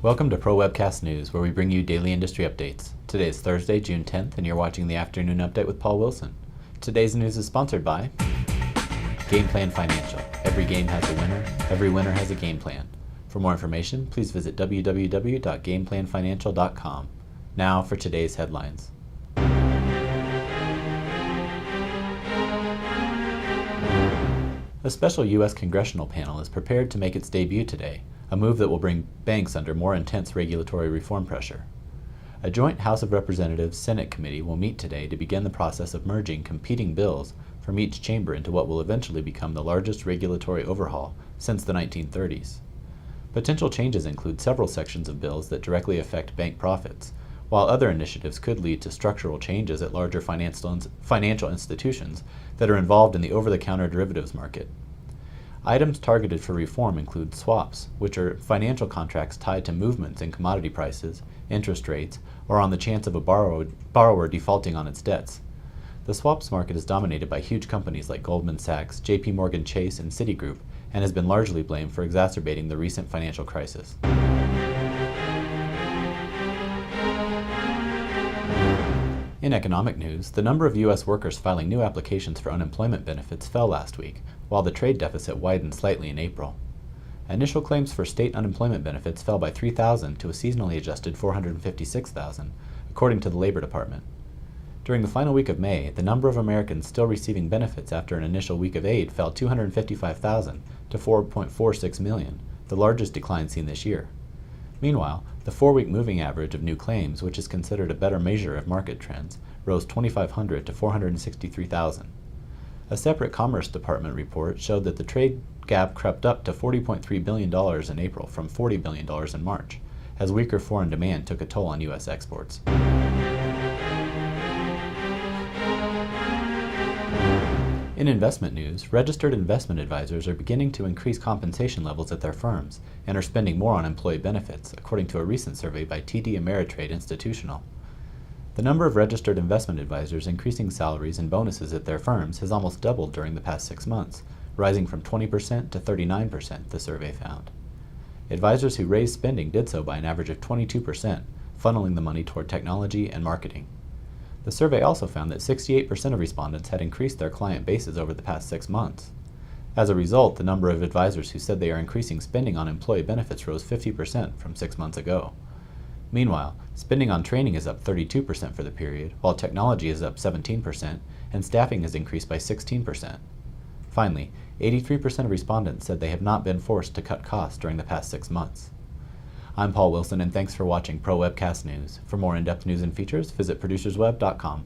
Welcome to Pro Webcast News, where we bring you daily industry updates. Today is Thursday, June 10th, and you're watching the Afternoon Update with Paul Wilson. Today's news is sponsored by Game Plan Financial. Every game has a winner. Every winner has a game plan. For more information, please visit www.gameplanfinancial.com. Now for today's headlines. A special U.S. congressional panel is prepared to make its debut today, a move that will bring banks under more intense regulatory reform pressure. A joint House of Representatives Senate committee will meet today to begin the process of merging competing bills from each chamber into what will eventually become the largest regulatory overhaul since the 1930s. Potential changes include several sections of bills that directly affect bank profits, while other initiatives could lead to structural changes at larger financial institutions that are involved in the over-the-counter derivatives market. Items targeted for reform include swaps, which are financial contracts tied to movements in commodity prices, interest rates, or on the chance of a borrower defaulting on its debts. The swaps market is dominated by huge companies like Goldman Sachs, JP Morgan Chase, and Citigroup, and has been largely blamed for exacerbating the recent financial crisis. In economic news, the number of U.S. workers filing new applications for unemployment benefits fell last week, while the trade deficit widened slightly in April. Initial claims for state unemployment benefits fell by 3,000 to a seasonally adjusted 456,000, according to the Labor Department. During the final week of May, the number of Americans still receiving benefits after an initial week of aid fell 255,000 to 4.46 million, the largest decline seen this year. Meanwhile, the 4-week moving average of new claims, which is considered a better measure of market trends, rose 2,500 to 463,000. A separate Commerce Department report showed that the trade gap crept up to $40.3 billion in April from $40 billion in March, as weaker foreign demand took a toll on U.S. exports. In investment news, registered investment advisors are beginning to increase compensation levels at their firms and are spending more on employee benefits, according to a recent survey by TD Ameritrade Institutional. The number of registered investment advisors increasing salaries and bonuses at their firms has almost doubled during the past 6 months, rising from 20% to 39%, the survey found. Advisors who raised spending did so by an average of 22%, funneling the money toward technology and marketing. The survey also found that 68% of respondents had increased their client bases over the past 6 months. As a result, the number of advisors who said they are increasing spending on employee benefits rose 50% from 6 months ago. Meanwhile, spending on training is up 32% for the period, while technology is up 17%, and staffing has increased by 16%. Finally, 83% of respondents said they have not been forced to cut costs during the past 6 months. I'm Paul Wilson, and thanks for watching Pro Webcast News. For more in-depth news and features, visit producersweb.com.